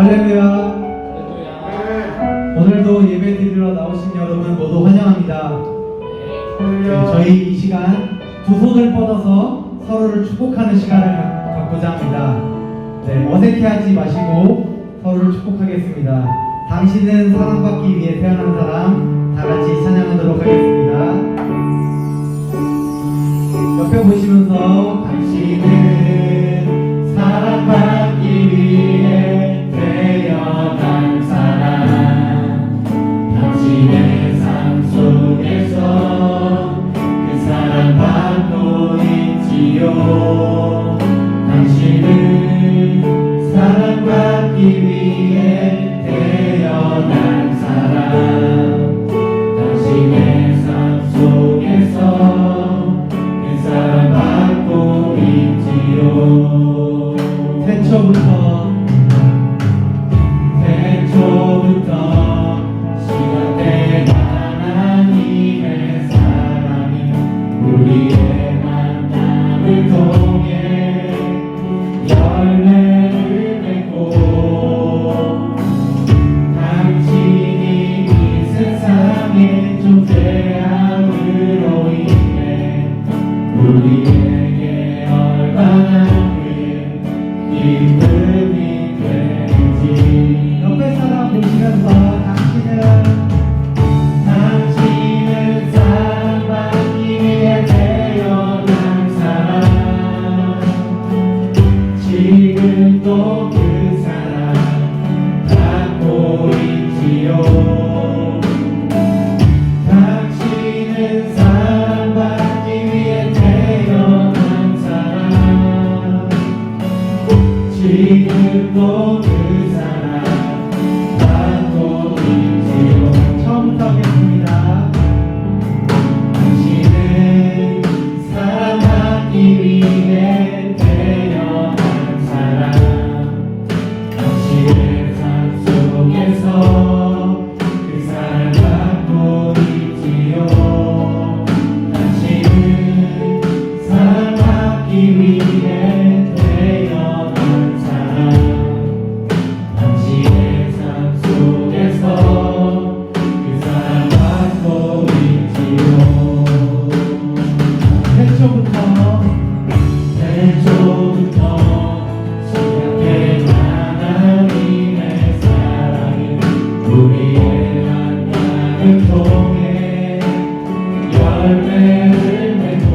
할렐루야. 오늘도 예배 드리러 나오신 여러분 모두 환영합니다. 저희 이 시간 두 손을 뻗어서 서로를 축복하는 시간을 갖고자 합니다. 어색해하지 마시고 서로를 축복하겠습니다. 당신은 사랑받기 위해 태어난 사람, 다 같이 찬양하도록 하겠습니다. 옆에 보시면서 당신은 사랑받기 위해 태어난 사람, 당신의 삶 속에서 그 사랑받고 있지요. 당신은 사랑받기 위해 태어난 사람, 당신의 삶 속에서 그 사랑받고 있지요. 태초부터 시작된 하나님의 사랑이 우리의 만남을 통해 열매를 맺고, 당신이 이 세상의 존재함으로 인해 우리에게 얼마나 큰 기쁨이 되는지. 옆에 사람 보시면서 당신은 사랑받기 위해 태어난 사람, 지금도 그 사랑 받고 있지요. 당신은 사랑받기 위해 태어난 사람, 지금도 그 사랑 받고 있지요. 처음부터 하겠습니다. 당신은 사랑받기 위해 태어난 사람, 당신의 삶 속에서 그 사랑 받고 있지요. 당신은 사랑받기 위해 태어난 사람, 당신의 삶 속에서 그 사랑 받고 있지요. 태초부터 시작된 하나님의 사랑이 우리의 만남을 통해 열매를 맺고,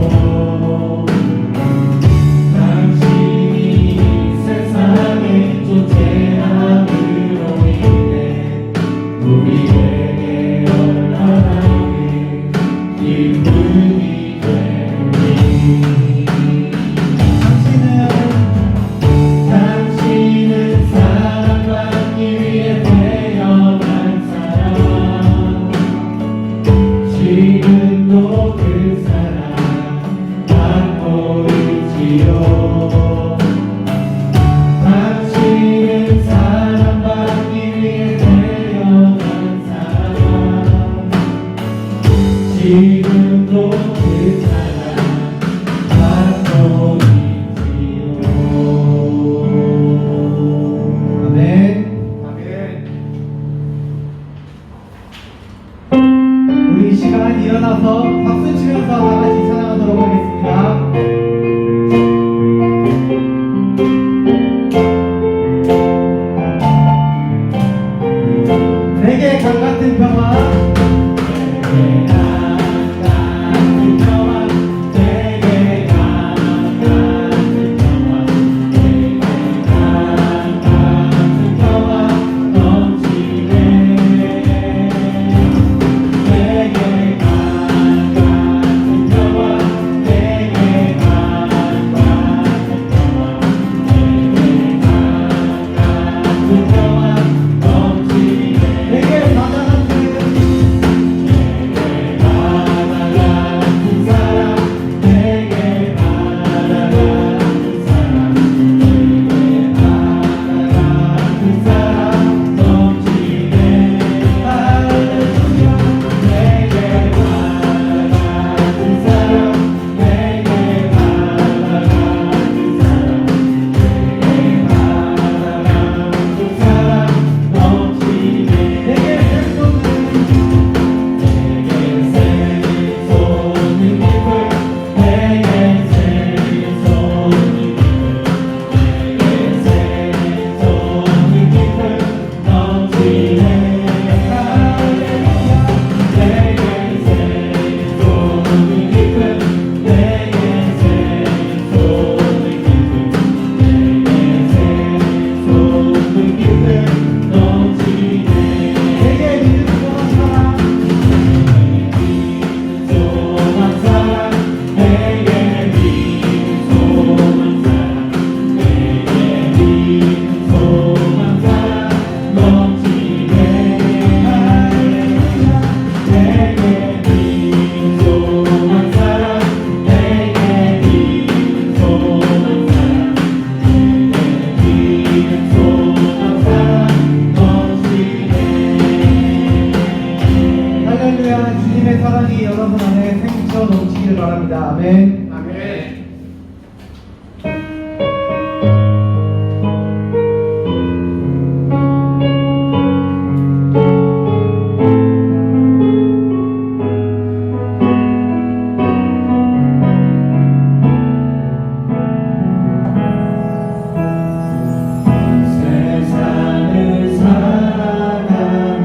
세상을 살아가는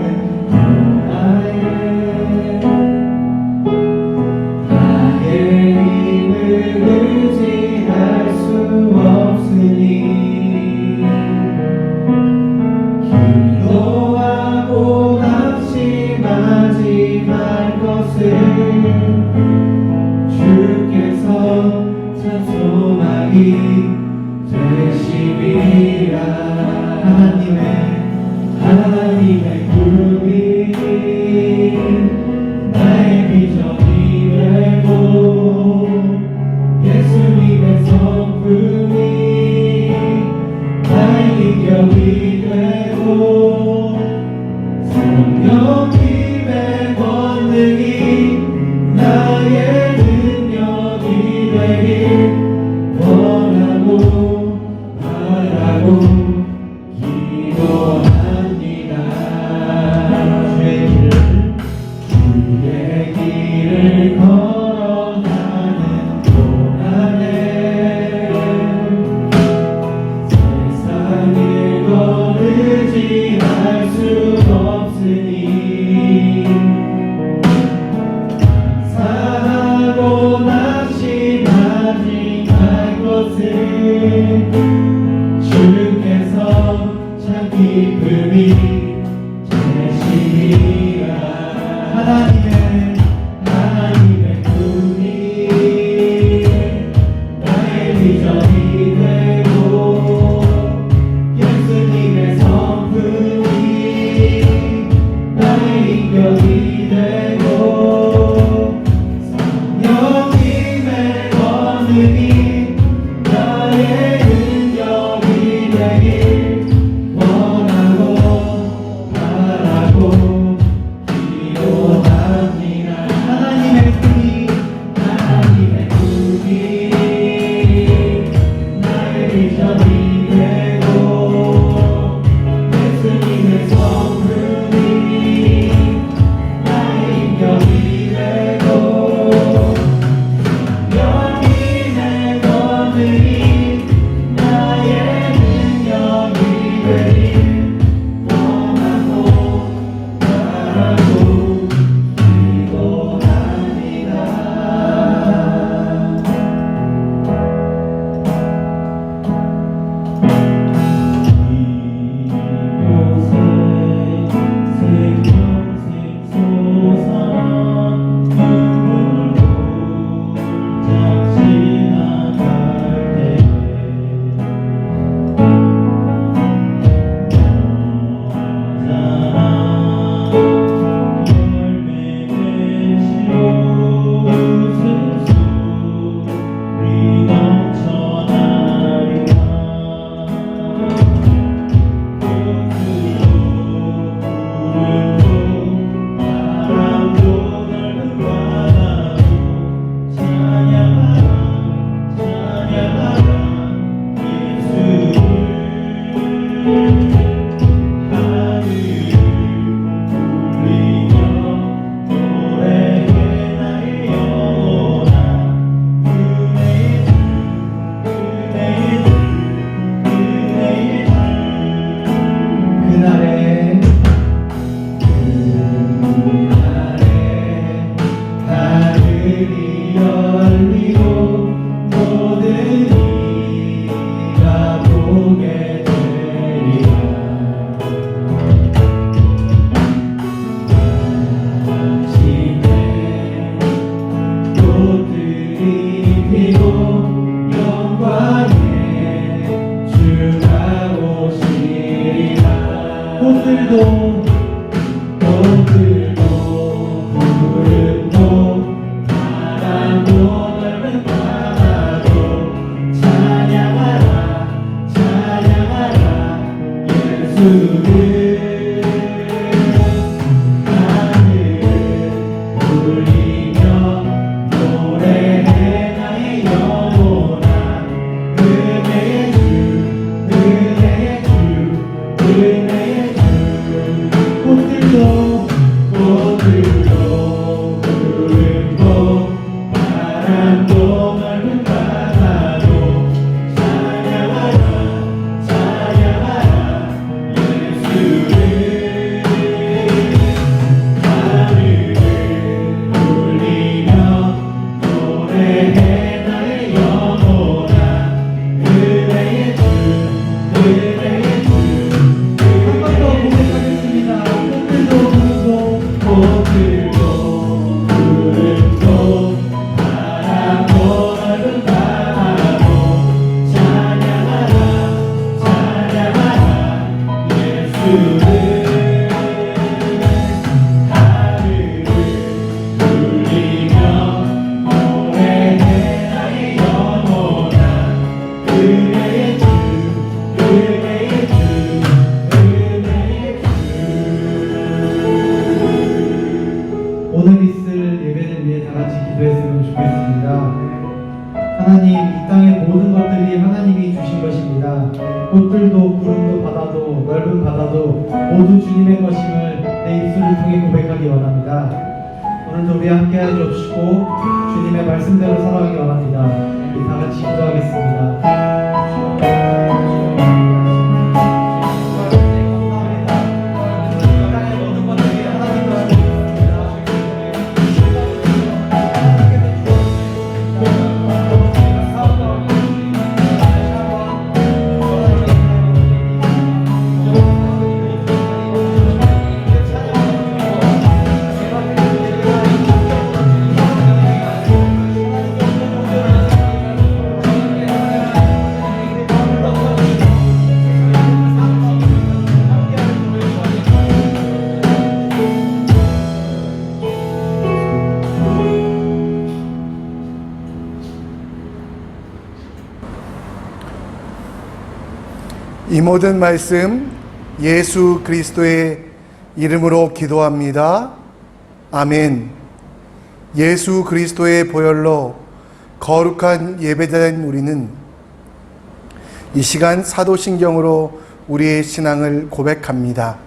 동안에 나의 힘을 의지할 수 없으니 기도하고 낙심하지 말 것을 주께서 참 소망이 되시리라. 하나님의 꿈이 나의 비전이 되고 예수님의 성품이 나의 인격이 되고 성령님의 권능이 나의 능력이 되길 원하고 바라고 기도합니다. 주의 길을 걸어가는 동안에 세상을 거르지 할 수 없으니 감사하고 낙심하지 말 것을 주께서 참 기쁨이 되시리라. 하나님의 꿈이 나의 비전이 되고 예수님의 성품이 나의 인격이 되고 성령님의 권능이 나의 능력이 되길 원하고 바라고 기도합니다. 하나님의 꿈이 나의 비전이 되고 예수님의 성품이 나의 인격이 되고 성령님의 권능이 나의 능력이 되길 원하고 바라고 기도합니다. 꽃들도 구름도 바람도 넓은 바다도 찬양하라 찬양하라 예수를 하늘을 울리며 노래해 나의 영 하나님, 이 땅의 모든 것들이 하나님이 주신 것입니다. 꽃들도 구름도 바다도 넓은 바다도 모두 주님의 것임을 내 입술을 통해 고백하기 원합니다. 오늘도 우리 함께하여 주시고 주님의 말씀대로 살아가기 원합니다. 우리 다 같이 기도하겠습니다. 이 모든 말씀 예수 그리스도의 이름으로 기도합니다. 아멘. 예수 그리스도의 보혈로 거룩한 예배자인 우리는 이 시간 사도신경으로 우리의 신앙을 고백합니다.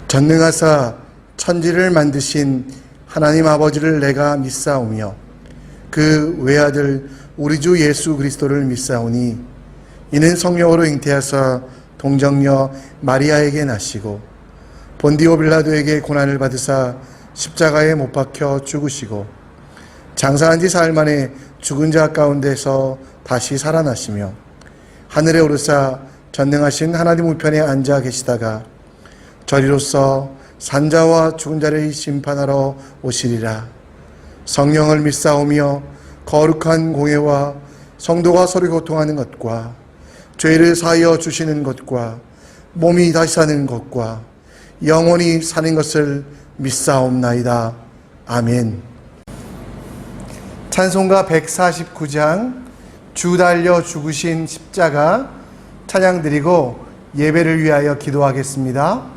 전능하사 천지를 만드신 하나님 아버지를 내가 믿사오며 그 외아들 우리 주 예수 그리스도를 믿사오니 이는 성령으로 잉태하사 동정녀 마리아에게 나시고 본디오 빌라도에게 고난을 받으사 십자가에 못 박혀 죽으시고 장사한 지 사흘 만에 죽은 자 가운데서 다시 살아나시며 하늘에 오르사 전능하신 하나님 우편에 앉아 계시다가 저리로서 산자와 죽은 자를 심판하러 오시리라. 성령을 믿사오며 거룩한 공회와 성도가 서로 교통하는 것과 죄를 사하여 주시는 것과 몸이 다시 사는 것과 영원히 사는 것을 믿사옵나이다. 아멘. 찬송가 149장 주 달려 죽으신 십자가 찬양 드리고 예배를 위하여 기도하겠습니다.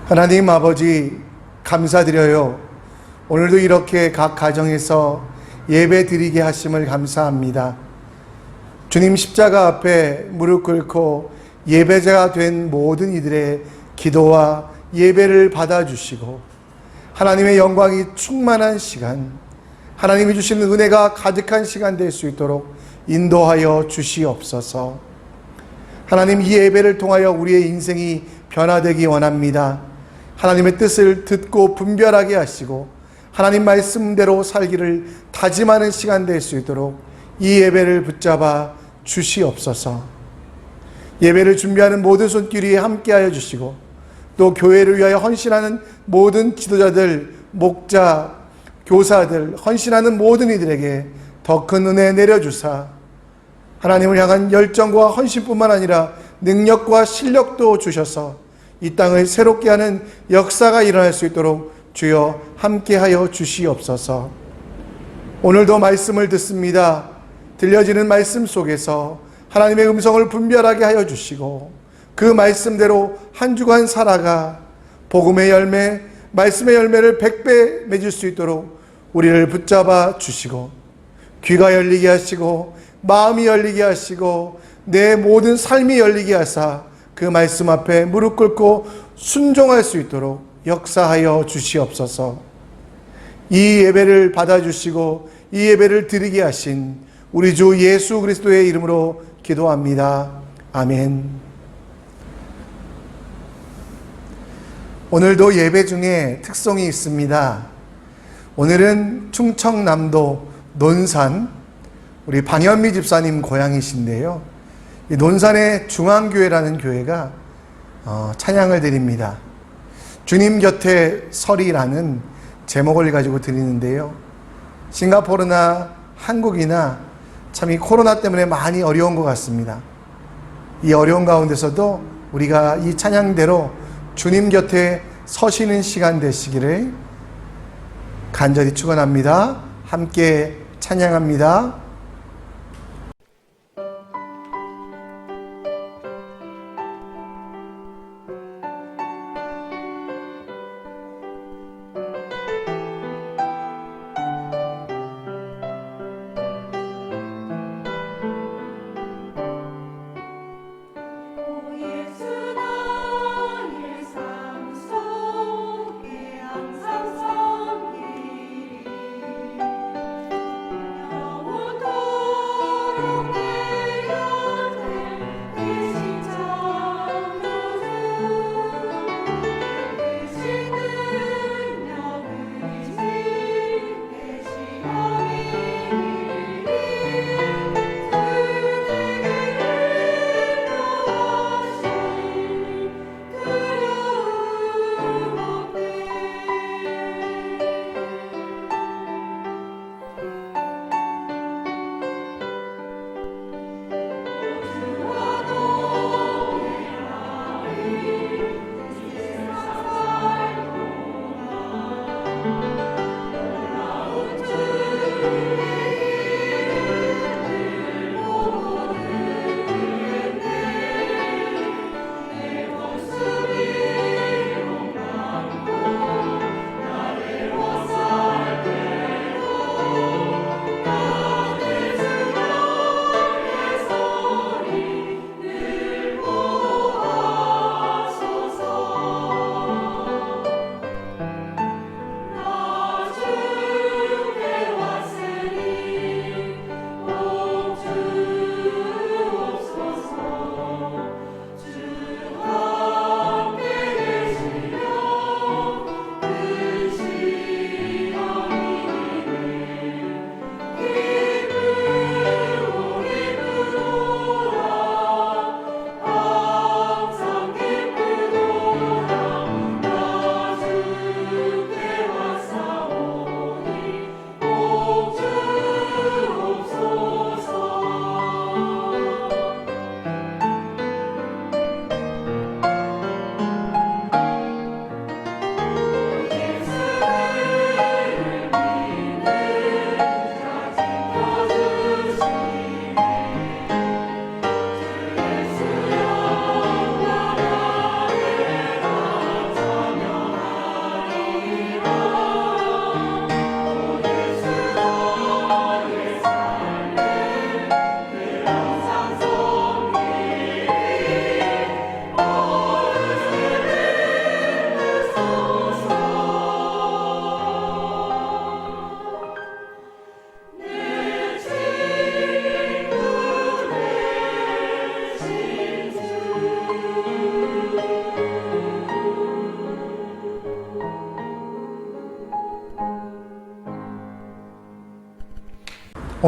하나님 아버지 감사드려요. 오늘도 이렇게 각 가정에서 예배 드리게 하심을 감사합니다. 주님 십자가 앞에 무릎 꿇고 예배자가 된 모든 이들의 기도와 예배를 받아주시고 하나님의 영광이 충만한 시간, 하나님이 주시는 은혜가 가득한 시간 될 수 있도록 인도하여 주시옵소서. 하나님, 이 예배를 통하여 우리의 인생이 변화되기 원합니다. 하나님의 뜻을 듣고 분별하게 하시고 하나님 말씀대로 살기를 다짐하는 시간 될 수 있도록 이 예배를 붙잡아 주시옵소서. 예배를 준비하는 모든 손길이 함께하여 주시고 또 교회를 위하여 헌신하는 모든 지도자들, 목자, 교사들, 헌신하는 모든 이들에게 더 큰 은혜 내려주사 하나님을 향한 열정과 헌신뿐만 아니라 능력과 실력도 주셔서 이 땅을 새롭게 하는 역사가 일어날 수 있도록 주여 함께하여 주시옵소서. 오늘도 말씀을 듣습니다. 들려지는 말씀 속에서 하나님의 음성을 분별하게 하여 주시고 그 말씀대로 한 주간 살아가 복음의 열매, 말씀의 열매를 100배 맺을 수 있도록 우리를 붙잡아 주시고 귀가 열리게 하시고 마음이 열리게 하시고 내 모든 삶이 열리게 하사 그 말씀 앞에 무릎 꿇고 순종할 수 있도록 역사하여 주시옵소서. 이 예배를 받아주시고 이 예배를 드리게 하신 우리 주 예수 그리스도의 이름으로 기도합니다. 아멘. 오늘도 예배 중에 특성이 있습니다. 오늘은 충청남도 논산 우리 방현미 집사님 고향이신데요. 이 논산의 중앙교회라는 교회가 찬양을 드립니다. 주님 곁에 서리라는 제목을 가지고 드리는데요. 싱가포르나 한국이나 참 이 코로나 때문에 많이 어려운 것 같습니다. 이 어려운 가운데서도 우리가 이 찬양대로 주님 곁에 서시는 시간 되시기를 간절히 축원합니다. 함께 찬양합니다. 항상 섬기리 영원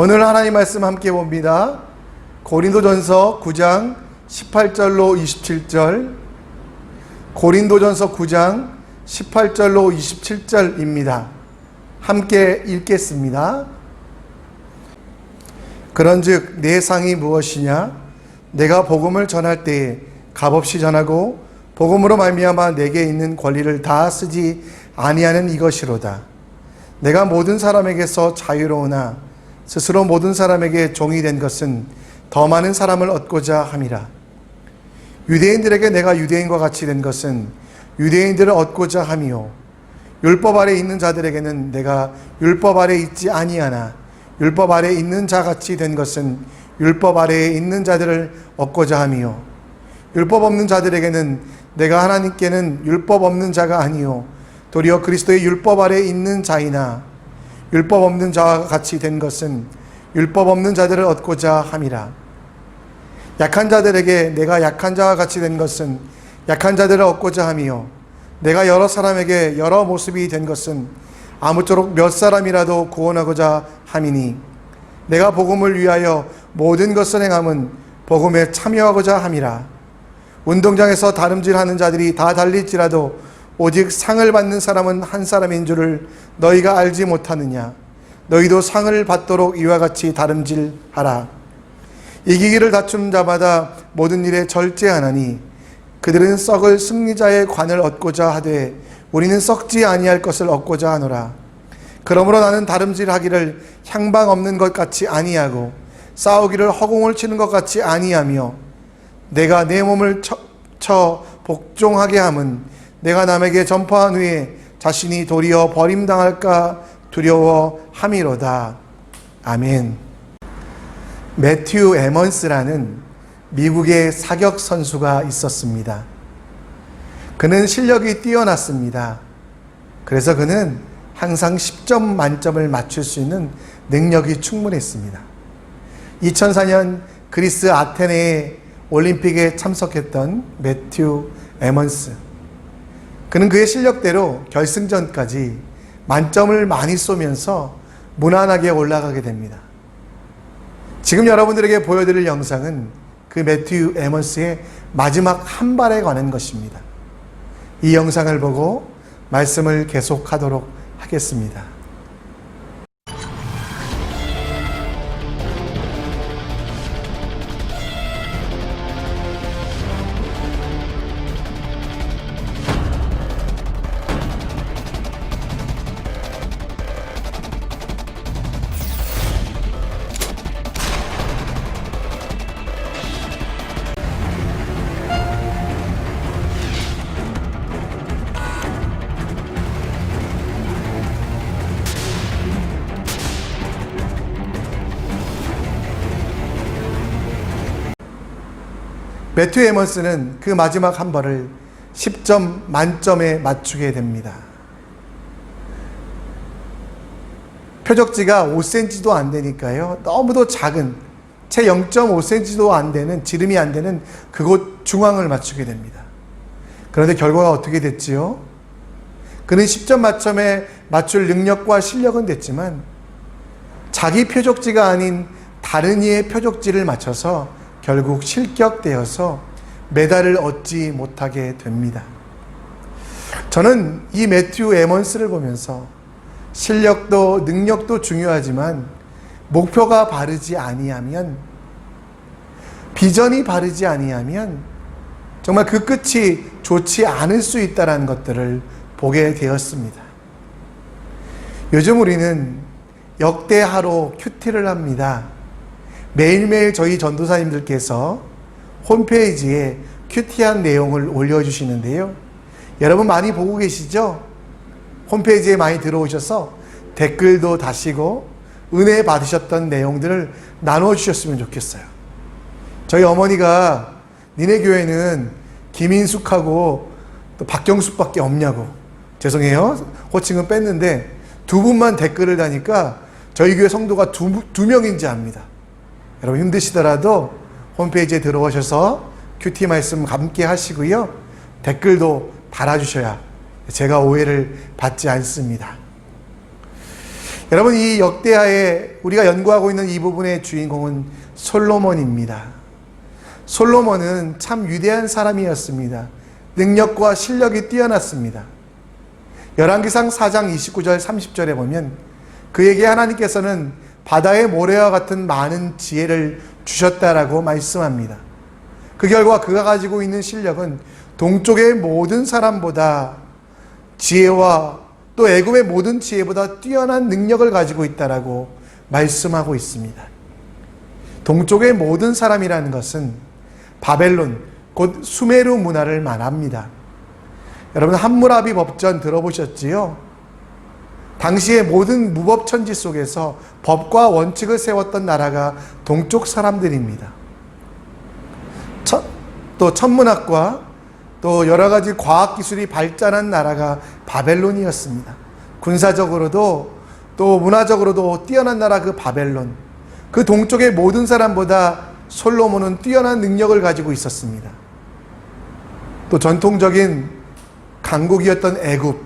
오늘 하나님 말씀 함께 봅니다. 고린도전서 9장 18절로 27절, 고린도전서 9장 18절로 27절입니다. 함께 읽겠습니다. 그런즉 내 상이 무엇이냐? 내가 복음을 전할 때에 값없이 전하고 복음으로 말미암아 내게 있는 권리를 다 쓰지 아니하는 이것이로다. 내가 모든 사람에게서 자유로우나 스스로 모든 사람에게 종이 된 것은 더 많은 사람을 얻고자 함이라. 유대인들에게 내가 유대인과 같이 된 것은 유대인들을 얻고자 함이요, 율법 아래 있는 자들에게는 내가 율법 아래 있지 아니하나 율법 아래 있는 자 같이 된 것은 율법 아래에 있는 자들을 얻고자 함이요, 율법 없는 자들에게는 내가 하나님께는 율법 없는 자가 아니요 도리어 그리스도의 율법 아래에 있는 자이나 율법 없는 자와 같이 된 것은 율법 없는 자들을 얻고자 함이라. 약한 자들에게 내가 약한 자와 같이 된 것은 약한 자들을 얻고자 함이요, 내가 여러 사람에게 여러 모습이 된 것은 아무쪼록 몇 사람이라도 구원하고자 함이니, 내가 복음을 위하여 모든 것을 행함은 복음에 참여하고자 함이라. 운동장에서 다름질하는 자들이 다 달릴지라도 오직 상을 받는 사람은 한 사람인 줄을 너희가 알지 못하느냐? 너희도 상을 받도록 이와 같이 다름질하라. 이기기를 다투는 자마다 모든 일에 절제하나니 그들은 썩을 승리자의 관을 얻고자 하되 우리는 썩지 아니할 것을 얻고자 하노라. 그러므로 나는 다름질하기를 향방 없는 것 같이 아니하고 싸우기를 허공을 치는 것 같이 아니하며, 내가 내 몸을 쳐 복종하게 함은 내가 남에게 전파한 후에 자신이 도리어 버림당할까 두려워함이로다. 아멘. 매튜 에먼스라는 미국의 사격 선수가 있었습니다. 그는 실력이 뛰어났습니다. 그래서 그는 항상 10점 만점을 맞출 수 있는 능력이 충분했습니다. 2004년 그리스 아테네의 올림픽에 참석했던 매튜 에먼스, 그는 그의 실력대로 결승전까지 만점을 많이 쏘면서 무난하게 올라가게 됩니다. 지금 여러분들에게 보여드릴 영상은 그 매튜 에먼스의 마지막 한 발에 관한 것입니다. 이 영상을 보고 말씀을 계속하도록 하겠습니다. 매튜 에먼스는 그 마지막 한 발을 10점 만점에 맞추게 됩니다. 표적지가 5cm도 안 되니까요, 너무도 작은, 채 0.5cm도 안 되는, 지름이 안 되는 그곳 중앙을 맞추게 됩니다. 그런데 결과가 어떻게 됐지요? 그는 10점 만점에 맞출 능력과 실력은 됐지만 자기 표적지가 아닌 다른 이의 표적지를 맞춰서 결국 실격되어서 메달을 얻지 못하게 됩니다. 저는 이 매튜 에먼스를 보면서 실력도 능력도 중요하지만 목표가 바르지 아니하면, 비전이 바르지 아니하면 정말 그 끝이 좋지 않을 수 있다는 것들을 보게 되었습니다. 요즘 우리는 역대하로 큐티를 합니다. 매일매일 저희 전도사님들께서 홈페이지에 큐티한 내용을 올려주시는데요, 여러분 많이 보고 계시죠? 홈페이지에 많이 들어오셔서 댓글도 다시고 은혜 받으셨던 내용들을 나눠주셨으면 좋겠어요. 저희 어머니가 니네 교회는 김인숙하고 또 박경숙밖에 없냐고, 죄송해요, 호칭은 뺐는데 두 분만 댓글을 다니까 저희 교회 성도가 두 명인지 압니다. 여러분 힘드시더라도 홈페이지에 들어오셔서 큐티 말씀 함께 하시고요, 댓글도 달아주셔야 제가 오해를 받지 않습니다. 여러분, 이 역대하에 우리가 연구하고 있는 이 부분의 주인공은 솔로몬입니다. 솔로몬은 참 위대한 사람이었습니다. 능력과 실력이 뛰어났습니다. 열왕기상 4장 29절 30절에 보면 그에게 하나님께서는 바다의 모래와 같은 많은 지혜를 주셨다라고 말씀합니다. 그 결과 그가 가지고 있는 실력은 동쪽의 모든 사람보다 지혜와 또 애굽의 모든 지혜보다 뛰어난 능력을 가지고 있다라고 말씀하고 있습니다. 동쪽의 모든 사람이라는 것은 바벨론, 곧 수메르 문화를 말합니다. 여러분, 함무라비 법전 들어보셨지요? 당시의 모든 무법천지 속에서 법과 원칙을 세웠던 나라가 동쪽 사람들입니다. 또 천문학과 또 여러 가지 과학기술이 발전한 나라가 바벨론이었습니다. 군사적으로도 또 문화적으로도 뛰어난 나라 그 바벨론. 그 동쪽의 모든 사람보다 솔로몬은 뛰어난 능력을 가지고 있었습니다. 또 전통적인 강국이었던 애굽.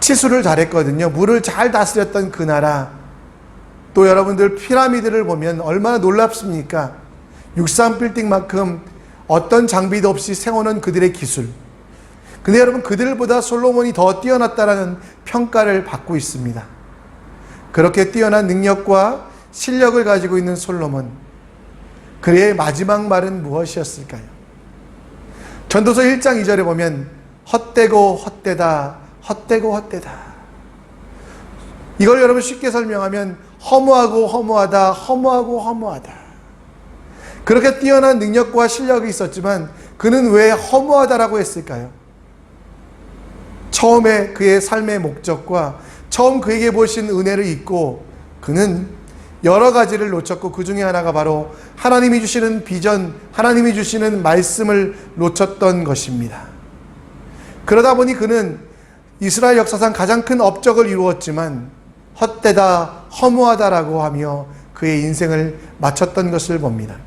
치수를 잘했거든요. 물을 잘 다스렸던 그 나라. 또 여러분들 피라미드를 보면 얼마나 놀랍습니까? 63빌딩만큼 어떤 장비도 없이 세우는 그들의 기술. 근데 여러분, 그들보다 솔로몬이 더 뛰어났다라는 평가를 받고 있습니다. 그렇게 뛰어난 능력과 실력을 가지고 있는 솔로몬. 그의 마지막 말은 무엇이었을까요? 전도서 1장 2절에 보면 헛되고 헛되다, 헛되고 헛되다. 이걸 여러분 쉽게 설명하면 허무하고 허무하다, 허무하고 허무하다. 그렇게 뛰어난 능력과 실력이 있었지만 그는 왜 허무하다라고 했을까요? 처음에 그의 삶의 목적과 처음 그에게 보신 은혜를 잊고 그는 여러 가지를 놓쳤고 그 중에 하나가 바로 하나님이 주시는 비전, 하나님이 주시는 말씀을 놓쳤던 것입니다. 그러다 보니 그는 이스라엘 역사상 가장 큰 업적을 이루었지만 헛되다, 허무하다라고 하며 그의 인생을 마쳤던 것을 봅니다.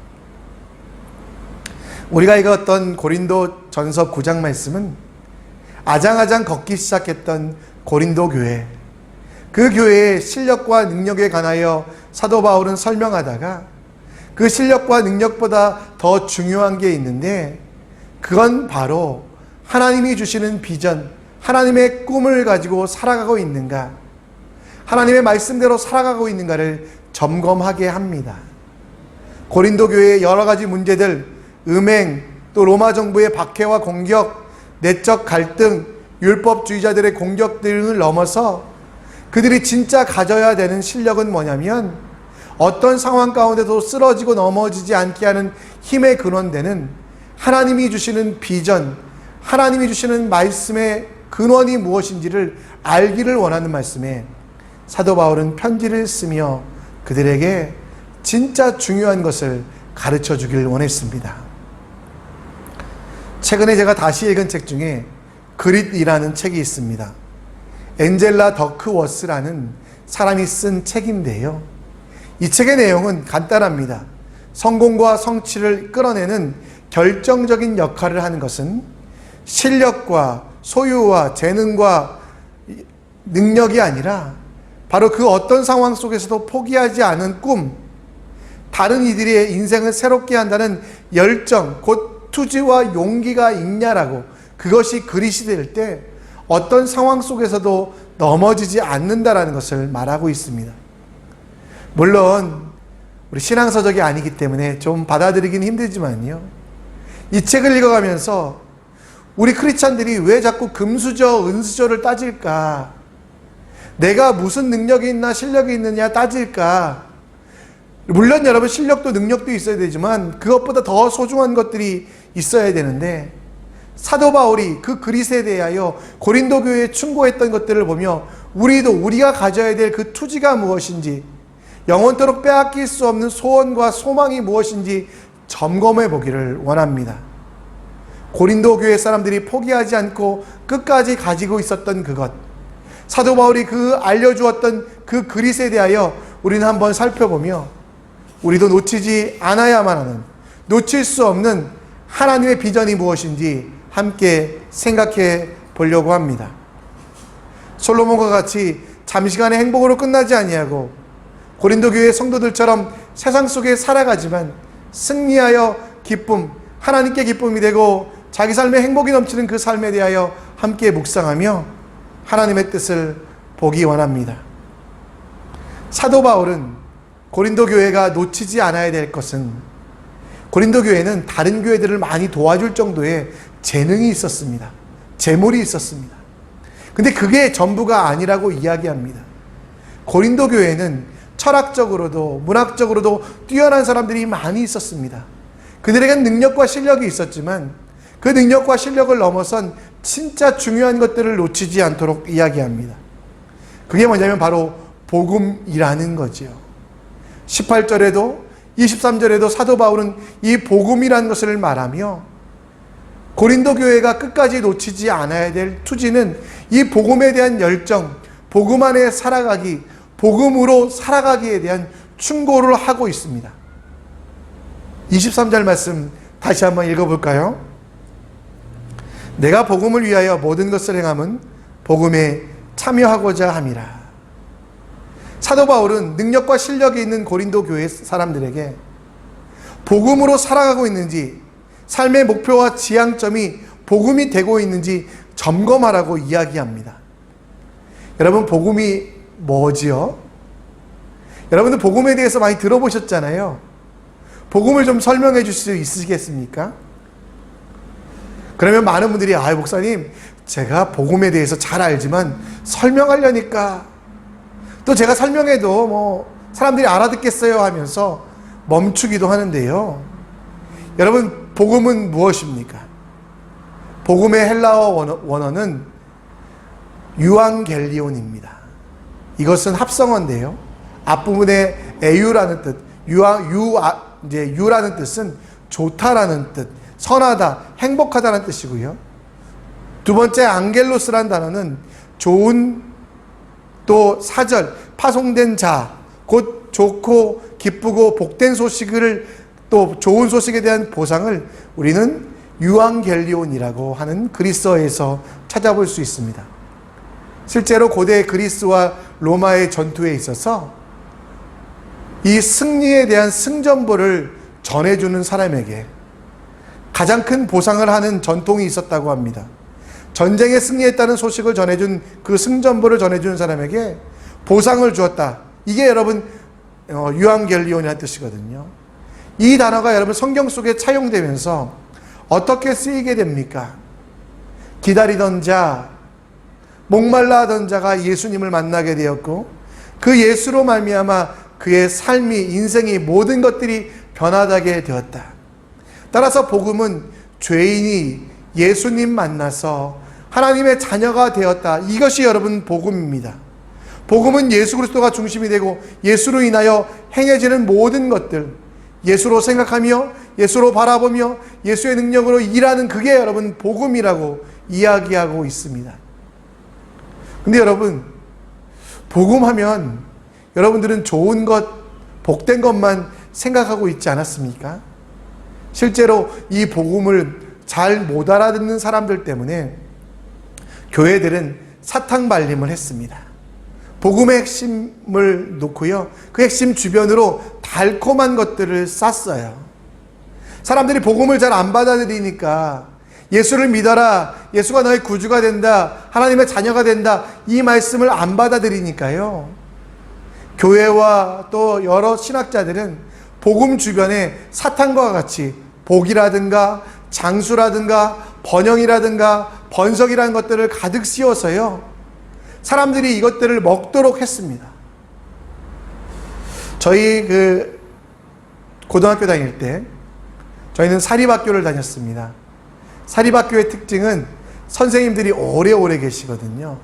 우리가 읽었던 고린도 전서 9장 말씀은 아장아장 걷기 시작했던 고린도 교회, 그 교회의 실력과 능력에 관하여 사도 바울은 설명하다가 그 실력과 능력보다 더 중요한 게 있는데 그건 바로 하나님이 주시는 비전, 하나님의 꿈을 가지고 살아가고 있는가, 하나님의 말씀대로 살아가고 있는가를 점검하게 합니다. 고린도 교회의 여러 가지 문제들, 음행, 또 로마 정부의 박해와 공격, 내적 갈등, 율법주의자들의 공격 등을 넘어서 그들이 진짜 가져야 되는 실력은 뭐냐면 어떤 상황 가운데도 쓰러지고 넘어지지 않게 하는 힘의 근원되는 하나님이 주시는 비전, 하나님이 주시는 말씀의 근원이 무엇인지를 알기를 원하는 말씀에 사도 바울은 편지를 쓰며 그들에게 진짜 중요한 것을 가르쳐 주길 원했습니다. 최근에 제가 다시 읽은 책 중에 그릿이라는 책이 있습니다. 엔젤라 더크워스라는 사람이 쓴 책인데요. 이 책의 내용은 간단합니다. 성공과 성취를 끌어내는 결정적인 역할을 하는 것은 실력과 소유와 재능과 능력이 아니라 바로 그 어떤 상황 속에서도 포기하지 않은 꿈, 다른 이들의 인생을 새롭게 한다는 열정, 곧 투지와 용기가 있냐라고, 그것이 그릿이 될 때 어떤 상황 속에서도 넘어지지 않는다라는 것을 말하고 있습니다. 물론 우리 신앙서적이 아니기 때문에 좀 받아들이긴 힘들지만요, 이 책을 읽어가면서 우리 크리스찬들이 왜 자꾸 금수저, 은수저를 따질까? 내가 무슨 능력이 있나 실력이 있느냐 따질까? 물론 여러분 실력도 능력도 있어야 되지만 그것보다 더 소중한 것들이 있어야 되는데, 사도 바울이 그 그릿에 대하여 고린도 교회에 충고했던 것들을 보며 우리가 가져야 될 그 투지가 무엇인지, 영원토록 빼앗길 수 없는 소원과 소망이 무엇인지 점검해 보기를 원합니다. 고린도 교회 사람들이 포기하지 않고 끝까지 가지고 있었던 그것, 사도 바울이 그 알려주었던 그 그릿에 대하여 우리는 한번 살펴보며 우리도 놓치지 않아야만 하는, 놓칠 수 없는 하나님의 비전이 무엇인지 함께 생각해 보려고 합니다. 솔로몬과 같이 잠시간의 행복으로 끝나지 아니하고 고린도 교회 성도들처럼 세상 속에 살아가지만 승리하여 기쁨, 하나님께 기쁨이 되고 자기 삶에 행복이 넘치는 그 삶에 대하여 함께 묵상하며 하나님의 뜻을 보기 원합니다. 사도 바울은 고린도 교회가 놓치지 않아야 될 것은, 고린도 교회는 다른 교회들을 많이 도와줄 정도의 재능이 있었습니다. 재물이 있었습니다. 근데 그게 전부가 아니라고 이야기합니다. 고린도 교회는 철학적으로도 문학적으로도 뛰어난 사람들이 많이 있었습니다. 그들에겐 능력과 실력이 있었지만 그 능력과 실력을 넘어선 진짜 중요한 것들을 놓치지 않도록 이야기합니다. 그게 뭐냐면 바로 복음이라는 거지요. 18절에도 23절에도 사도 바울은 이 복음이라는 것을 말하며 고린도 교회가 끝까지 놓치지 않아야 될 투지는 이 복음에 대한 열정, 복음 안에 살아가기, 복음으로 살아가기에 대한 충고를 하고 있습니다. 23절 말씀 다시 한번 읽어볼까요? 내가 복음을 위하여 모든 것을 행함은 복음에 참여하고자 함이라. 사도 바울은 능력과 실력이 있는 고린도 교회 사람들에게 복음으로 살아가고 있는지, 삶의 목표와 지향점이 복음이 되고 있는지 점검하라고 이야기합니다. 여러분, 복음이 뭐지요? 여러분들 복음에 대해서 많이 들어보셨잖아요. 복음을 좀 설명해 주실 수 있으시겠습니까? 그러면 많은 분들이 목사님, 제가 복음에 대해서 잘 알지만 설명하려니까 또 제가 설명해도 사람들이 알아듣겠어요 하면서 멈추기도 하는데요. 여러분, 복음은 무엇입니까? 복음의 헬라어 원어는 유앙겔리온입니다. 이것은 합성어인데요. 앞부분에 에유라는 뜻, 유라는 뜻은 좋다라는 뜻, 선하다, 행복하다는 뜻이고요. 두 번째 앙겔로스라는 단어는 좋은, 또 사절, 파송된 자, 곧 좋고 기쁘고 복된 소식을, 또 좋은 소식에 대한 보상을 우리는 유앙겔리온이라고 하는 그리스어에서 찾아볼 수 있습니다. 실제로 고대 그리스와 로마의 전투에 있어서 이 승리에 대한 승전보를 전해주는 사람에게 가장 큰 보상을 하는 전통이 있었다고 합니다. 전쟁에 승리했다는 소식을 전해준 그 승전보를 전해주는 사람에게 보상을 주었다. 이게 여러분 유앙겔리온이라는 뜻이거든요. 이 단어가 여러분 성경 속에 차용되면서 어떻게 쓰이게 됩니까? 기다리던 자, 목말라 하던 자가 예수님을 만나게 되었고 그 예수로 말미암아 그의 삶이, 인생이, 모든 것들이 변화되게 되었다. 따라서 복음은 죄인이 예수님 만나서 하나님의 자녀가 되었다. 이것이 여러분 복음입니다. 복음은 예수 그리스도가 중심이 되고 예수로 인하여 행해지는 모든 것들, 예수로 생각하며 예수로 바라보며 예수의 능력으로 일하는, 그게 여러분 복음이라고 이야기하고 있습니다. 근데 여러분, 복음하면 여러분들은 좋은 것, 복된 것만 생각하고 있지 않았습니까? 실제로 이 복음을 잘 못 알아듣는 사람들 때문에 교회들은 사탕발림을 했습니다. 복음의 핵심을 놓고요, 그 핵심 주변으로 달콤한 것들을 쌌어요. 사람들이 복음을 잘 안 받아들이니까 예수를 믿어라, 예수가 너의 구주가 된다, 하나님의 자녀가 된다, 이 말씀을 안 받아들이니까요, 교회와 또 여러 신학자들은 복음 주변에 사탄과 같이 복이라든가 장수라든가 번영이라든가 번석이라는 것들을 가득 씌워서요, 사람들이 이것들을 먹도록 했습니다. 저희 고등학교 다닐 때 저희는 사립학교를 다녔습니다. 사립학교의 특징은 선생님들이 오래오래 계시거든요.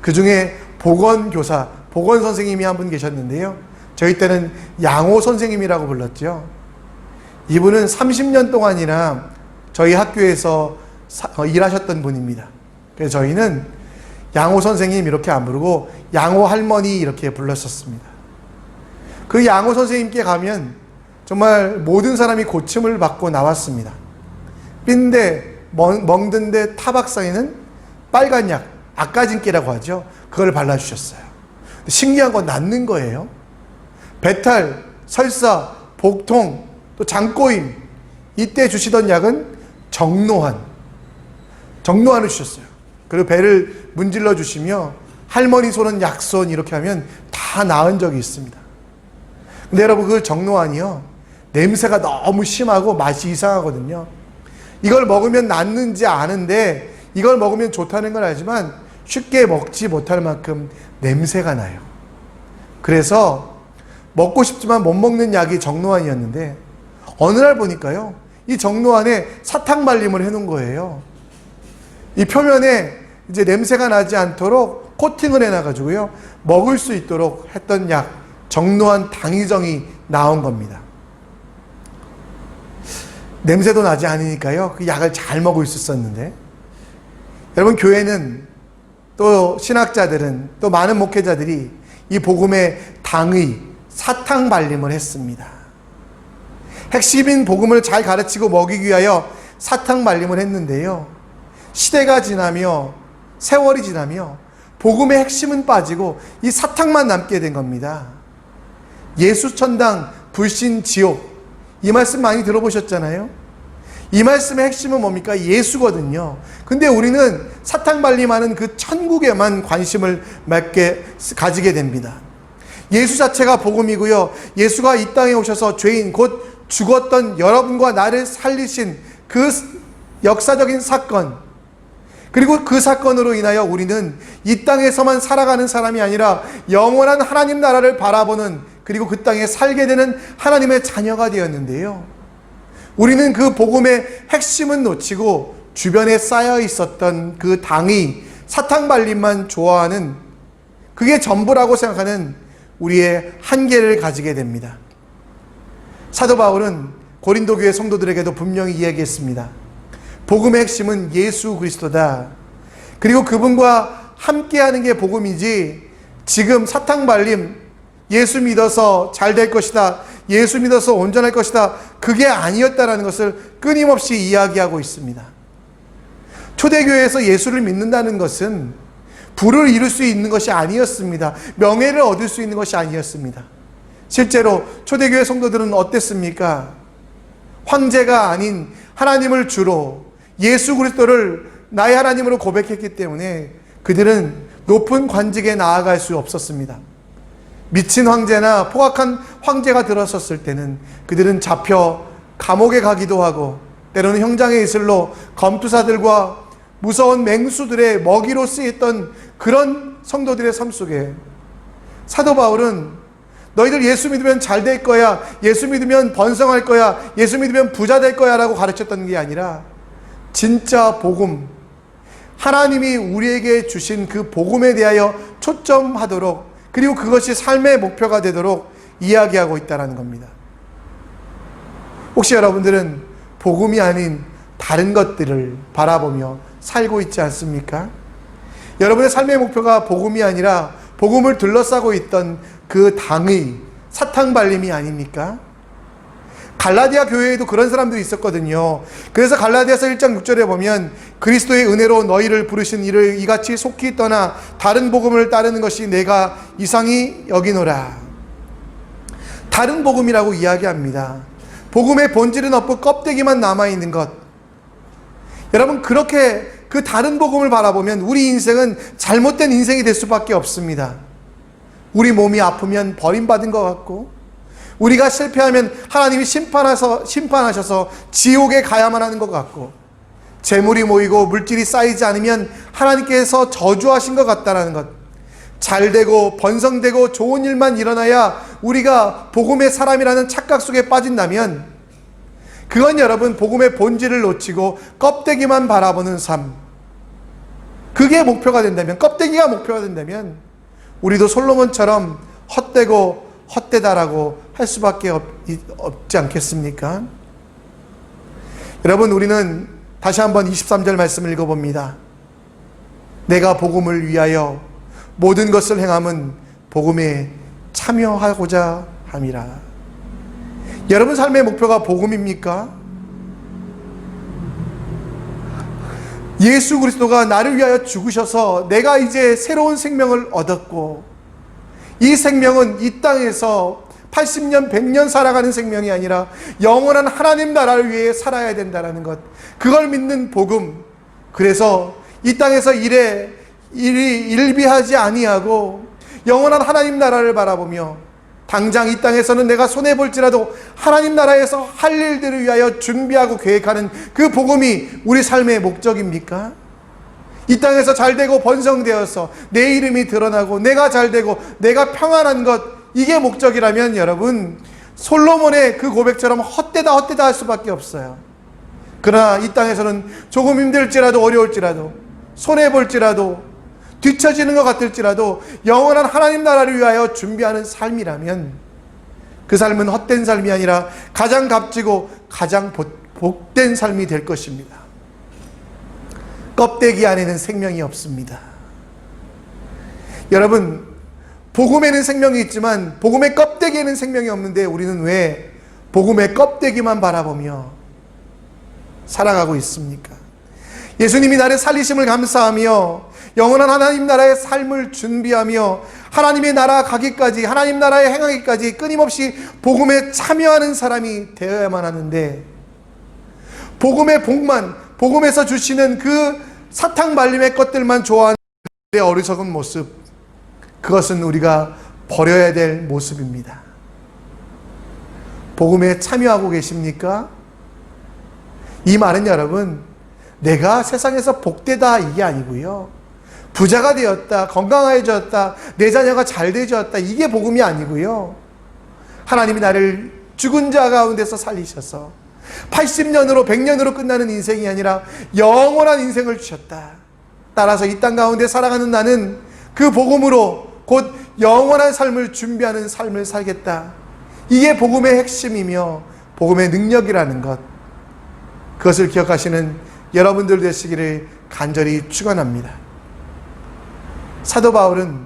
그 중에 보건교사, 보건선생님이 한 분 계셨는데요, 저희 때는 양호 선생님이라고 불렀죠. 이분은 30년 동안이나 저희 학교에서 일하셨던 분입니다. 그래서 저희는 양호 선생님 이렇게 안 부르고 양호 할머니 이렇게 불렀었습니다. 그 양호 선생님께 가면 정말 모든 사람이 고침을 받고 나왔습니다. 삔데 멍든데 타박상에는 빨간 약, 아까진깨라고 하죠. 그걸 발라주셨어요. 신기한 건 낫는 거예요. 배탈, 설사, 복통, 또 장꼬임, 이때 주시던 약은 정노환을 주셨어요. 그리고 배를 문질러 주시며 할머니 손은 약손 이렇게 하면 다 나은 적이 있습니다. 근데 여러분, 그 정노환이요, 냄새가 너무 심하고 맛이 이상하거든요. 이걸 먹으면 낫는지 아는데 이걸 먹으면 좋다는 걸 알지만 쉽게 먹지 못할 만큼 냄새가 나요. 그래서 먹고 싶지만 못 먹는 약이 정노환이었는데 어느 날 보니까요, 이 정노환에 사탕 발림을 해놓은 거예요. 이 표면에 이제 냄새가 나지 않도록 코팅을 해놔가지고요, 먹을 수 있도록 했던 약, 정노환 당의정이 나온 겁니다. 냄새도 나지 않으니까요, 그 약을 잘 먹을 수 있었는데, 여러분, 교회는 또 신학자들은 또 많은 목회자들이 이 복음의 당의, 사탕 발림을 했습니다. 핵심인 복음을 잘 가르치고 먹이기 위하여 사탕 발림을 했는데요, 시대가 지나며 세월이 지나며 복음의 핵심은 빠지고 이 사탕만 남게 된 겁니다. 예수 천당, 불신 지옥, 이 말씀 많이 들어보셨잖아요. 이 말씀의 핵심은 뭡니까? 예수거든요. 근데 우리는 사탕 발림하는 그 천국에만 관심을 가지게 됩니다. 예수 자체가 복음이고요, 예수가 이 땅에 오셔서 죄인 곧 죽었던 여러분과 나를 살리신 그 역사적인 사건, 그리고 그 사건으로 인하여 우리는 이 땅에서만 살아가는 사람이 아니라 영원한 하나님 나라를 바라보는, 그리고 그 땅에 살게 되는 하나님의 자녀가 되었는데요, 우리는 그 복음의 핵심은 놓치고 주변에 쌓여 있었던 그 당이, 사탕 발림만 좋아하는, 그게 전부라고 생각하는 우리의 한계를 가지게 됩니다. 사도 바울은 고린도 교회 성도들에게도 분명히 이야기했습니다. 복음의 핵심은 예수 그리스도다. 그리고 그분과 함께하는 게 복음이지, 지금 사탕 발림, 예수 믿어서 잘 될 것이다, 예수 믿어서 온전할 것이다, 그게 아니었다라는 것을 끊임없이 이야기하고 있습니다. 초대교회에서 예수를 믿는다는 것은 부를 이룰 수 있는 것이 아니었습니다. 명예를 얻을 수 있는 것이 아니었습니다. 실제로 초대교회 성도들은 어땠습니까? 황제가 아닌 하나님을 주로, 예수 그리스도를 나의 하나님으로 고백했기 때문에 그들은 높은 관직에 나아갈 수 없었습니다. 미친 황제나 포악한 황제가 들어섰을 때는 그들은 잡혀 감옥에 가기도 하고, 때로는 형장의 이슬로 검투사들과 무서운 맹수들의 먹이로 쓰였던 그런 성도들의 삶 속에 사도 바울은 너희들 예수 믿으면 잘 될 거야, 예수 믿으면 번성할 거야, 예수 믿으면 부자 될 거야 라고 가르쳤던 게 아니라 진짜 복음, 하나님이 우리에게 주신 그 복음에 대하여 초점하도록, 그리고 그것이 삶의 목표가 되도록 이야기하고 있다는 겁니다. 혹시 여러분들은 복음이 아닌 다른 것들을 바라보며 살고 있지 않습니까? 여러분의 삶의 목표가 복음이 아니라 복음을 둘러싸고 있던 그 당의, 사탕 발림이 아닙니까? 갈라디아 교회에도 그런 사람들이 있었거든요. 그래서 갈라디아서 1장 6절에 보면 그리스도의 은혜로 너희를 부르신 이를 이같이 속히 떠나 다른 복음을 따르는 것이 내가 이상히 여기노라. 다른 복음이라고 이야기합니다. 복음의 본질은 없고 껍데기만 남아있는 것. 여러분, 그렇게 그 다른 복음을 바라보면 우리 인생은 잘못된 인생이 될 수밖에 없습니다. 우리 몸이 아프면 버림받은 것 같고, 우리가 실패하면 하나님이 심판하셔서 지옥에 가야만 하는 것 같고, 재물이 모이고 물질이 쌓이지 않으면 하나님께서 저주하신 것 같다는 것, 잘되고 번성되고 좋은 일만 일어나야 우리가 복음의 사람이라는 착각 속에 빠진다면, 그건 여러분 복음의 본질을 놓치고 껍데기만 바라보는 삶, 그게 목표가 된다면, 껍데기가 목표가 된다면 우리도 솔로몬처럼 헛되고 헛되다라고 할 수밖에 없지 않겠습니까? 여러분, 우리는 다시 한번 23절 말씀을 읽어봅니다. 내가 복음을 위하여 모든 것을 행함은 복음에 참여하고자 함이라. 여러분 삶의 목표가 복음입니까? 예수 그리스도가 나를 위하여 죽으셔서 내가 이제 새로운 생명을 얻었고, 이 생명은 이 땅에서 80년, 100년 살아가는 생명이 아니라 영원한 하나님 나라를 위해 살아야 된다는 것, 그걸 믿는 복음. 그래서 이 땅에서 일이 일비하지 아니하고 영원한 하나님 나라를 바라보며 당장 이 땅에서는 내가 손해볼지라도 하나님 나라에서 할 일들을 위하여 준비하고 계획하는 그 복음이 우리 삶의 목적입니까? 이 땅에서 잘되고 번성되어서 내 이름이 드러나고 내가 잘되고 내가 평안한 것, 이게 목적이라면 여러분, 솔로몬의 그 고백처럼 헛되다 할 수밖에 없어요. 그러나 이 땅에서는 조금 힘들지라도 어려울지라도 손해볼지라도 뒤처지는 것 같을지라도 영원한 하나님 나라를 위하여 준비하는 삶이라면 그 삶은 헛된 삶이 아니라 가장 값지고 가장 복된 삶이 될 것입니다. 껍데기 안에는 생명이 없습니다. 여러분, 복음에는 생명이 있지만 복음의 껍데기에는 생명이 없는데 우리는 왜 복음의 껍데기만 바라보며 살아가고 있습니까? 예수님이 나를 살리심을 감사하며 영원한 하나님 나라의 삶을 준비하며 하나님의 나라 가기까지, 하나님 나라에 행하기까지 끊임없이 복음에 참여하는 사람이 되어야만 하는데, 복음의 복만, 복음에서 주시는 그 사탕 발림의 것들만 좋아하는 어리석은 모습, 그것은 우리가 버려야 될 모습입니다. 복음에 참여하고 계십니까? 이 말은 여러분, 내가 세상에서 복되다 이게 아니고요, 부자가 되었다, 건강해졌다, 내 자녀가 잘 되졌다, 이게 복음이 아니고요, 하나님이 나를 죽은 자 가운데서 살리셔서 80년으로 100년으로 끝나는 인생이 아니라 영원한 인생을 주셨다. 따라서 이 땅 가운데 살아가는 나는 그 복음으로 곧 영원한 삶을 준비하는 삶을 살겠다. 이게 복음의 핵심이며 복음의 능력이라는 것, 그것을 기억하시는 여러분들 되시기를 간절히 축원합니다. 사도 바울은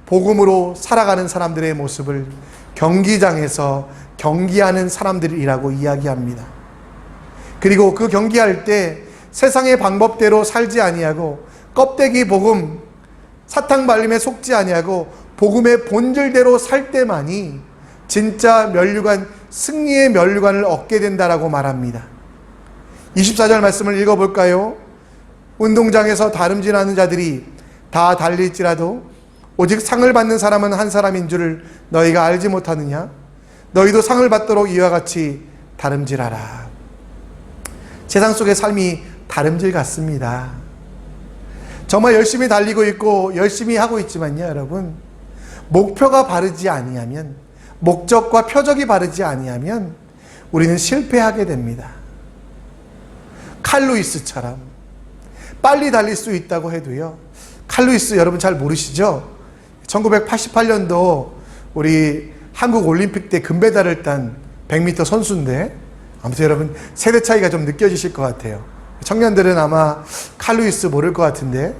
복음으로 살아가는 사람들의 모습을 경기장에서 경기하는 사람들이라고 이야기합니다. 그리고 그 경기할 때 세상의 방법대로 살지 아니하고 껍데기 복음, 사탕 발림에 속지 아니하고 복음의 본질대로 살 때만이 진짜 면류관, 승리의 면류관을 얻게 된다라고 말합니다. 24절 말씀을 읽어볼까요? 운동장에서 다름질하는 자들이 다 달릴지라도 오직 상을 받는 사람은 한 사람인 줄을 너희가 알지 못하느냐? 너희도 상을 받도록 이와 같이 다름질하라. 세상 속의 삶이 다름질 같습니다. 정말 열심히 달리고 있고 열심히 하고 있지만요, 여러분, 목표가 바르지 아니하면, 목적과 표적이 바르지 아니하면 우리는 실패하게 됩니다. 칼 루이스처럼 빨리 달릴 수 있다고 해도요, 칼 루이스 여러분 잘 모르시죠? 1988년도 우리 한국 올림픽 때 금메달을 딴 100m 선수인데, 아무튼 여러분 세대 차이가 좀 느껴지실 것 같아요. 청년들은 아마 칼 루이스 모를 것 같은데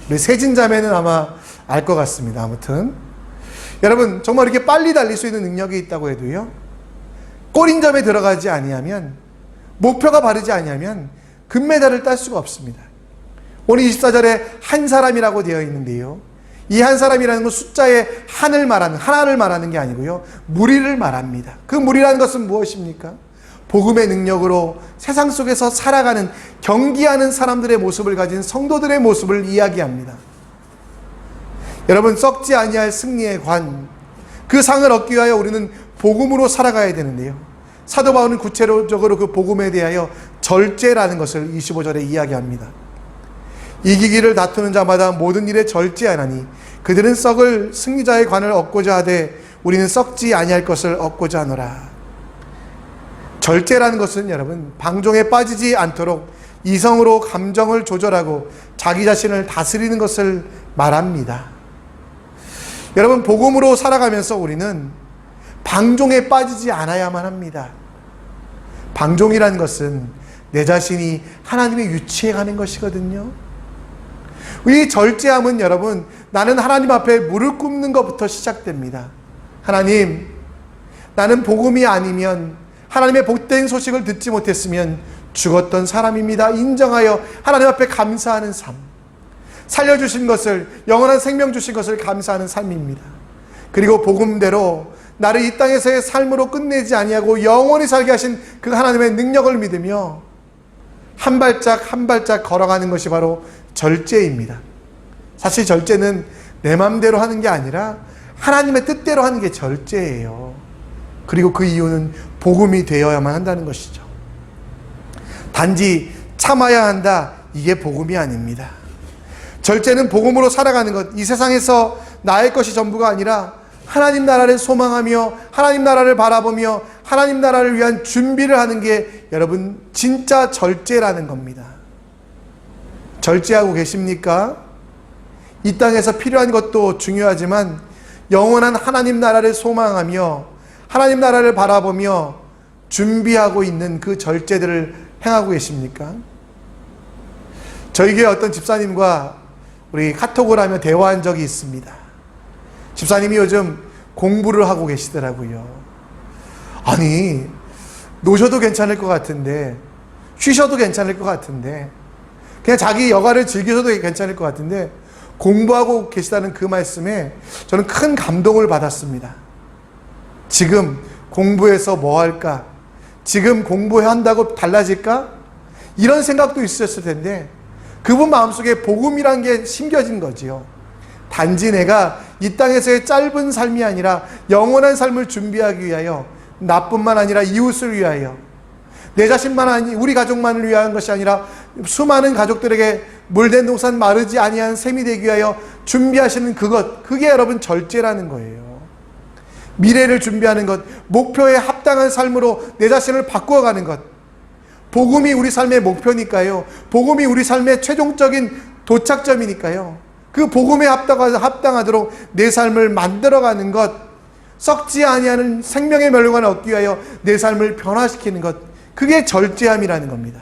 우리 세진 자매는 아마 알 것 같습니다. 아무튼 여러분, 정말 이렇게 빨리 달릴 수 있는 능력이 있다고 해도요, 골인점에 들어가지 아니하면, 목표가 바르지 아니하면 금메달을 딸 수가 없습니다. 오늘 24절에 한 사람이라고 되어 있는데요, 이 한 사람이라는 건 숫자의 하나를 말하는 게 아니고요, 무리를 말합니다. 그 무리라는 것은 무엇입니까? 복음의 능력으로 세상 속에서 살아가는, 경기하는 사람들의 모습을 가진 성도들의 모습을 이야기합니다. 여러분, 썩지 아니할 승리의 관, 그 상을 얻기 위하여 우리는 복음으로 살아가야 되는데요, 사도 바울은 구체적으로 그 복음에 대하여 절제라는 것을 25절에 이야기합니다. 이기기를 다투는 자마다 모든 일에 절제하나니 그들은 썩을 승리자의 관을 얻고자 하되 우리는 썩지 아니할 것을 얻고자 하노라. 절제라는 것은 여러분, 방종에 빠지지 않도록 이성으로 감정을 조절하고 자기 자신을 다스리는 것을 말합니다. 여러분, 복음으로 살아가면서 우리는 방종에 빠지지 않아야만 합니다. 방종이라는 것은 내 자신이 하나님의 유치해 가는 것이거든요. 이 절제함은 여러분, 나는 하나님 앞에 무릎 꿇는 것부터 시작됩니다. 하나님, 나는 복음이 아니면, 하나님의 복된 소식을 듣지 못했으면 죽었던 사람입니다. 인정하여 하나님 앞에 감사하는 삶, 살려주신 것을, 영원한 생명 주신 것을 감사하는 삶입니다. 그리고 복음대로 나를 이 땅에서의 삶으로 끝내지 아니하고 영원히 살게 하신 그 하나님의 능력을 믿으며 한 발짝 한 발짝 걸어가는 것이 바로 절제입니다. 사실 절제는 내 마음대로 하는 게 아니라 하나님의 뜻대로 하는 게 절제예요. 그리고 그 이유는 복음이 되어야만 한다는 것이죠. 단지 참아야 한다, 이게 복음이 아닙니다. 절제는 복음으로 살아가는 것, 이 세상에서 나의 것이 전부가 아니라 하나님 나라를 소망하며 하나님 나라를 바라보며 하나님 나라를 위한 준비를 하는 게 여러분 진짜 절제라는 겁니다. 절제하고 계십니까? 이 땅에서 필요한 것도 중요하지만 영원한 하나님 나라를 소망하며 하나님 나라를 바라보며 준비하고 있는 그 절제들을 행하고 계십니까? 저희 교회 어떤 집사님과 우리 카톡을 하며 대화한 적이 있습니다. 집사님이 요즘 공부를 하고 계시더라고요. 아니, 노셔도 괜찮을 것 같은데, 쉬셔도 괜찮을 것 같은데, 그냥 자기 여가를 즐기셔도 괜찮을 것 같은데 공부하고 계시다는 그 말씀에 저는 큰 감동을 받았습니다. 지금 공부해서 뭐 할까? 지금 공부한다고 달라질까? 이런 생각도 있었을 텐데 그분 마음속에 복음이란 게 심겨진 거지요. 단지 내가 이 땅에서의 짧은 삶이 아니라 영원한 삶을 준비하기 위하여, 나뿐만 아니라 이웃을 위하여, 내 자신만 아니 우리 가족만을 위한 것이 아니라 수많은 가족들에게 물된 동산 마르지 아니한 샘이 되기 위하여 준비하시는 그것, 그게 여러분 절제라는 거예요. 미래를 준비하는 것, 목표에 합당한 삶으로 내 자신을 바꾸어가는 것, 복음이 우리 삶의 목표니까요. 복음이 우리 삶의 최종적인 도착점이니까요. 그 복음에 합당하도록 내 삶을 만들어가는 것, 썩지 아니하는 생명의 멸관을 얻기 위하여 내 삶을 변화시키는 것, 그게 절제함이라는 겁니다.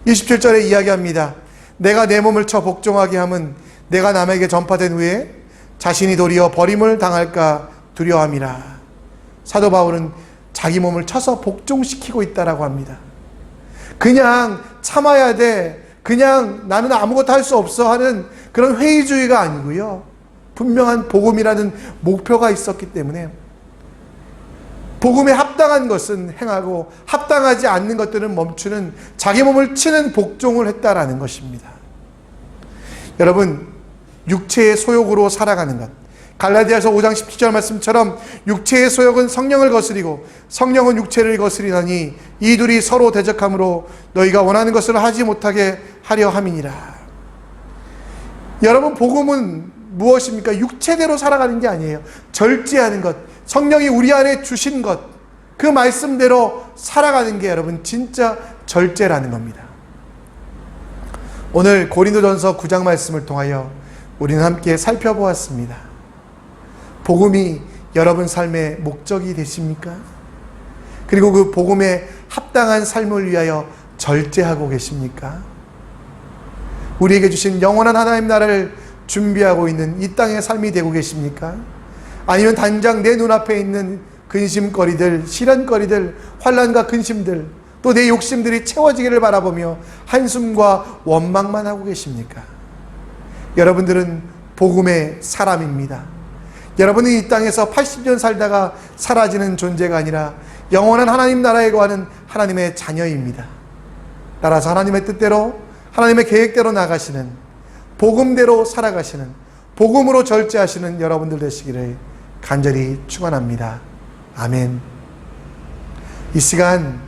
27절에 이야기합니다. 내가 내 몸을 쳐 복종하게 함은 내가 남에게 전파된 후에 자신이 도리어 버림을 당할까 두려워함이라. 사도 바울은 자기 몸을 쳐서 복종시키고 있다라고 합니다. 그냥 참아야 돼, 그냥 나는 아무것도 할 수 없어 하는 그런 회의주의가 아니고요. 분명한 복음이라는 목표가 있었기 때문에 복음에 합당한 것은 행하고 합당하지 않는 것들은 멈추는, 자기 몸을 치는 복종을 했다라는 것입니다. 여러분, 육체의 소욕으로 살아가는 것, 갈라디아서 5장 17절 말씀처럼 육체의 소욕은 성령을 거스리고 성령은 육체를 거스리나니 이 둘이 서로 대적함으로 너희가 원하는 것을 하지 못하게 하려 함이니라. 여러분, 복음은 무엇입니까? 육체대로 살아가는 게 아니에요. 절제하는 것, 성령이 우리 안에 주신 것, 그 말씀대로 살아가는 게 여러분 진짜 절제라는 겁니다. 오늘 고린도전서 9장 말씀을 통하여 우리는 함께 살펴보았습니다. 복음이 여러분 삶의 목적이 되십니까? 그리고 그 복음에 합당한 삶을 위하여 절제하고 계십니까? 우리에게 주신 영원한 하나님 나라를 준비하고 있는 이 땅의 삶이 되고 계십니까? 아니면 당장 내 눈앞에 있는 근심거리들, 시련거리들, 환난과 근심들, 또 내 욕심들이 채워지기를 바라보며 한숨과 원망만 하고 계십니까? 여러분들은 복음의 사람입니다. 여러분은 이 땅에서 80년 살다가 사라지는 존재가 아니라 영원한 하나님 나라에 거하는 하나님의 자녀입니다. 따라서 하나님의 뜻대로, 하나님의 계획대로 나가시는, 복음대로 살아가시는, 복음으로 절제하시는 여러분들 되시기를 간절히 축원합니다. 아멘. 이 시간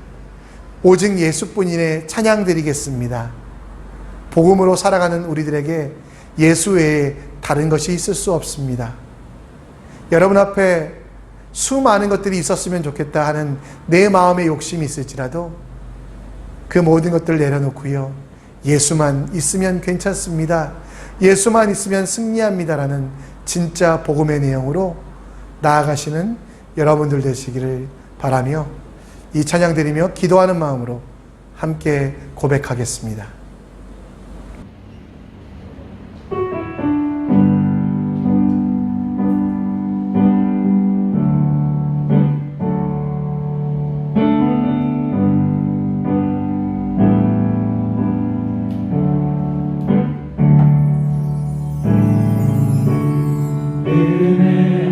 오직 예수뿐인의 찬양 드리겠습니다. 복음으로 살아가는 우리들에게 예수 외에 다른 것이 있을 수 없습니다. 여러분 앞에 수많은 것들이 있었으면 좋겠다 하는 내 마음의 욕심이 있을지라도 그 모든 것들을 내려놓고요, 예수만 있으면 괜찮습니다, 예수만 있으면 승리합니다라는 진짜 복음의 내용으로 나아가시는 여러분들 되시기를 바라며 이 찬양 드리며 기도하는 마음으로 함께 고백하겠습니다. 은혜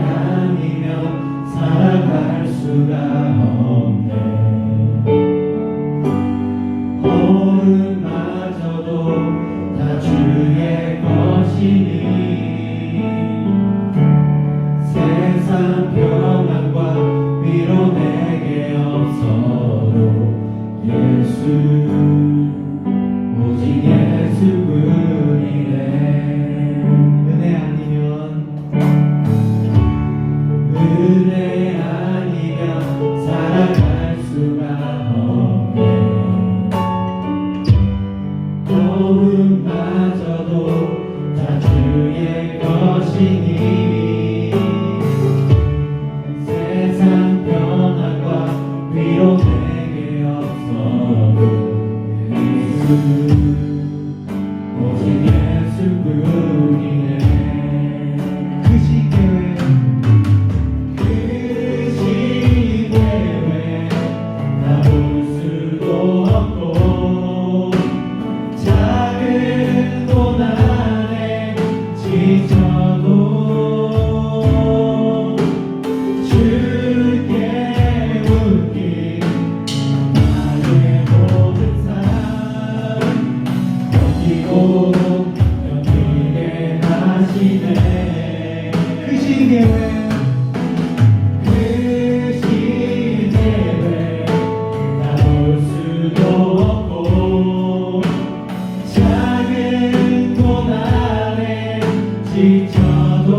오직 예수뿐이네. 은혜 아니면 살아갈 수가 없네. 도움마저도 다 주의 것이니 세상 평안과 위로 내게 없어도 예수 오직 예수뿐이네. 그 시계에 볼 수도 없고 작은 고난에 지쳐도 주께 웃긴 나의 모든 삶 견디고 견디게 하시네. 그 시계에 수도 없고 작은 고난에 지쳐도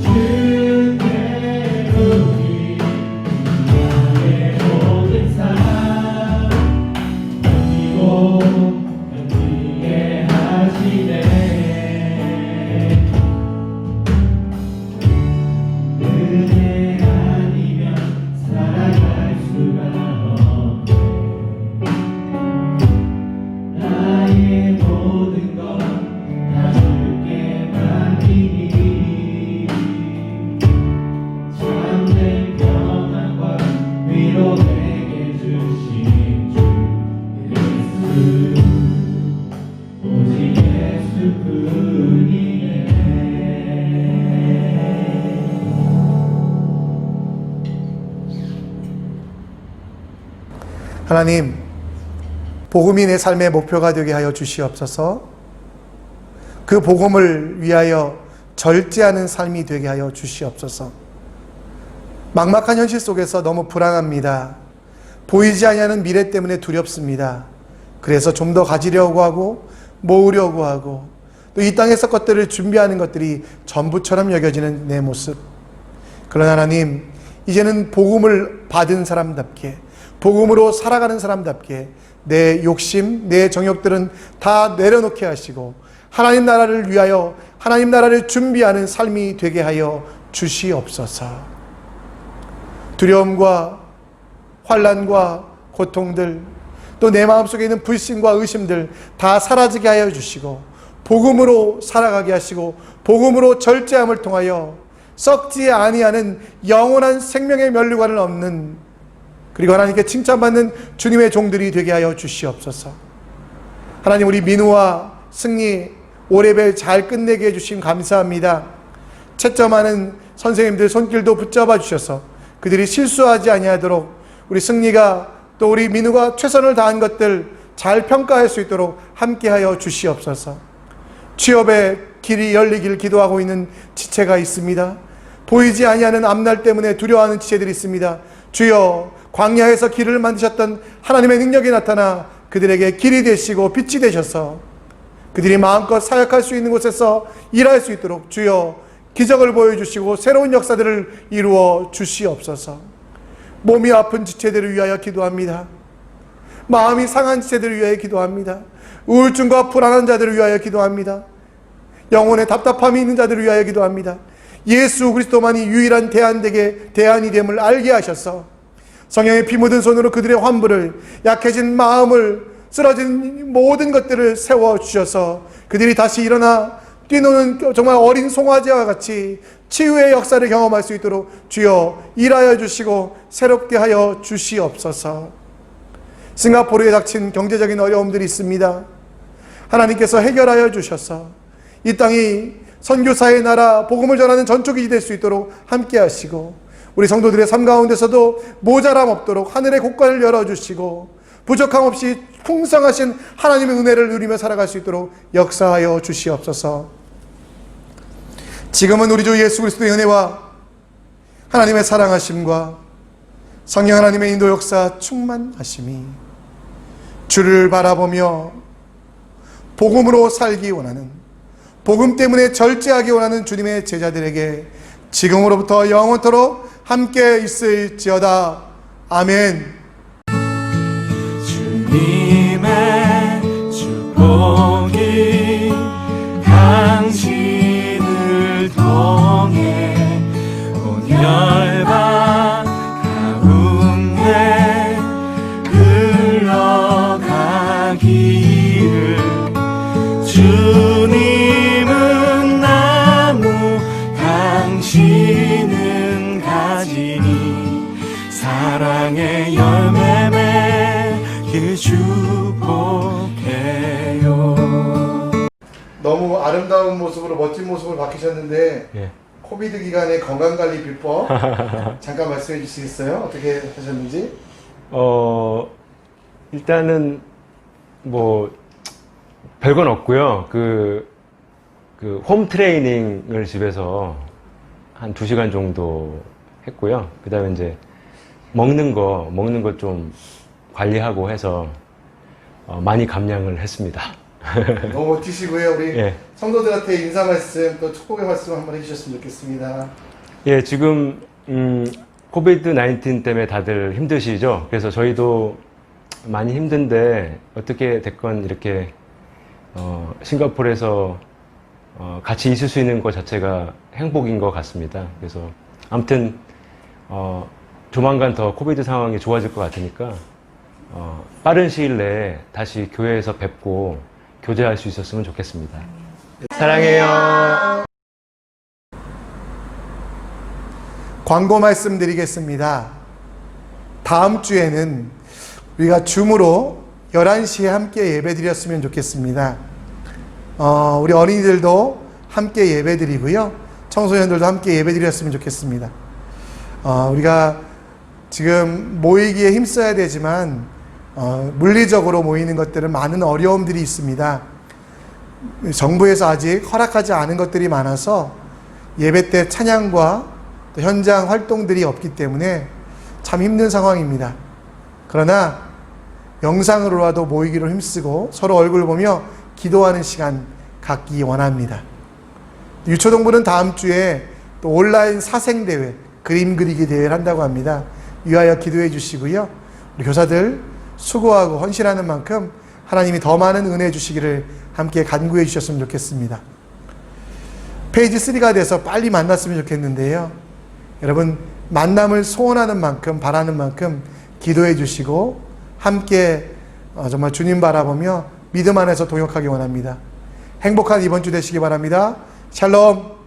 주께 우리 나의 모든 삶 견디고 견디게 하시네. 은혜 아니면 살아갈 수가 없네. 나의 모든 것 다 주께 맡기니 참된 평안과 위로 내게 주신 주 예수 오직 예수뿐이네. 하나님, 복음이 내 삶의 목표가 되게 하여 주시옵소서. 그 복음을 위하여 절제하는 삶이 되게 하여 주시옵소서. 막막한 현실 속에서 너무 불안합니다. 보이지 아니하는 미래 때문에 두렵습니다. 그래서 좀 더 가지려고 하고 모으려고 하고 또 이 땅에서 것들을 준비하는 것들이 전부처럼 여겨지는 내 모습. 그러나 하나님, 이제는 복음을 받은 사람답게 복음으로 살아가는 사람답게 내 욕심, 내 정욕들은 다 내려놓게 하시고 하나님 나라를 위하여 하나님 나라를 준비하는 삶이 되게 하여 주시옵소서. 두려움과 환난과 고통들, 또 내 마음속에 있는 불신과 의심들 다 사라지게 하여 주시고 복음으로 살아가게 하시고 복음으로 절제함을 통하여 썩지 아니하는 영원한 생명의 면류관을 얻는, 그리고 하나님께 칭찬받는 주님의 종들이 되게 하여 주시옵소서. 하나님, 우리 민우와 승리 올해별 잘 끝내게 해주심 감사합니다. 채점하는 선생님들 손길도 붙잡아 주셔서 그들이 실수하지 아니하도록 우리 승리가 또 우리 민우가 최선을 다한 것들 잘 평가할 수 있도록 함께하여 주시옵소서. 취업의 길이 열리길 기도하고 있는 지체가 있습니다. 보이지 아니하는 앞날 때문에 두려워하는 지체들이 있습니다. 주여, 광야에서 길을 만드셨던 하나님의 능력이 나타나 그들에게 길이 되시고 빛이 되셔서 그들이 마음껏 사역할 수 있는 곳에서 일할 수 있도록 주여 기적을 보여주시고 새로운 역사들을 이루어 주시옵소서. 몸이 아픈 지체들을 위하여 기도합니다. 마음이 상한 지체들을 위하여 기도합니다. 우울증과 불안한 자들을 위하여 기도합니다. 영혼에 답답함이 있는 자들을 위하여 기도합니다. 예수 그리스도만이 유일한 대안이 됨을 알게 하셔서 성령의 피 묻은 손으로 그들의 환부를, 약해진 마음을, 쓰러진 모든 것들을 세워주셔서 그들이 다시 일어나 뛰노는 정말 어린 송아지와 같이 치유의 역사를 경험할 수 있도록 주여 일하여 주시고 새롭게 하여 주시옵소서. 싱가포르에 닥친 경제적인 어려움들이 있습니다. 하나님께서 해결하여 주셔서 이 땅이 선교사의 나라, 복음을 전하는 전초기지 될 수 있도록 함께 하시고 우리 성도들의 삶 가운데서도 모자람 없도록 하늘의 곳간을 열어주시고 부족함 없이 풍성하신 하나님의 은혜를 누리며 살아갈 수 있도록 역사하여 주시옵소서. 지금은 우리 주 예수 그리스도의 은혜와 하나님의 사랑하심과 성령 하나님의 인도 역사 충만하심이 주를 바라보며 복음으로 살기 원하는, 복음 때문에 절제하기 원하는 주님의 제자들에게 지금으로부터 영원토록 함께 있을지어다. 아멘. 주님의 축복이 당신을 통해 온 열방 가운데 흘러가기를. 주님은 나무 당신은 가지니 사랑의 열매 맺길 축복해요. 너무 아름다운 모습으로 멋진 모습을 바뀌셨는데 예. 코비드 기간의 건강관리 비법 잠깐 말씀해 주시겠어요? 어떻게 하셨는지? 일단은 뭐 별건 없고요. 그 홈 트레이닝을 집에서 한 2시간 정도 했고요. 그다음에 이제 먹는 거 좀 관리하고 해서 많이 감량을 했습니다. 너무 멋지시고요. 우리 예. 성도들한테 인사 말씀 또 축복의 말씀 한번 해주셨으면 좋겠습니다. 예, 지금 코비드 19 때문에 다들 힘드시죠? 그래서 저희도 많이 힘든데 어떻게 됐건 이렇게 싱가포르에서 같이 있을 수 있는 것 자체가 행복인 것 같습니다. 그래서 아무튼 조만간 더 코비드 상황이 좋아질 것 같으니까 빠른 시일 내에 다시 교회에서 뵙고 교제할 수 있었으면 좋겠습니다. 사랑해요. 광고 말씀드리겠습니다. 다음 주에는 우리가 줌으로 11시에 함께 예배드렸으면 좋겠습니다. 우리 어린이들도 함께 예배드리고요. 청소년들도 함께 예배드렸으면 좋겠습니다. 우리가 지금 모이기에 힘써야 되지만 물리적으로 모이는 것들은 많은 어려움들이 있습니다. 정부에서 아직 허락하지 않은 것들이 많아서 예배 때 찬양과 또 현장 활동들이 없기 때문에 참 힘든 상황입니다. 그러나 영상으로라도 모이기로 힘쓰고 서로 얼굴 보며 기도하는 시간 갖기 원합니다. 유초동부는 다음 주에 또 온라인 사생대회, 그림 그리기 대회를 한다고 합니다. 위하여 기도해 주시고요. 우리 교사들 수고하고 헌신하는 만큼 하나님이 더 많은 은혜 주시기를 함께 간구해 주셨으면 좋겠습니다. 페이지 3가 돼서 빨리 만났으면 좋겠는데요. 여러분 만남을 소원하는 만큼 바라는 만큼 기도해 주시고 함께 정말 주님 바라보며 믿음 안에서 동역하기 원합니다. 행복한 이번 주 되시기 바랍니다. 샬롬.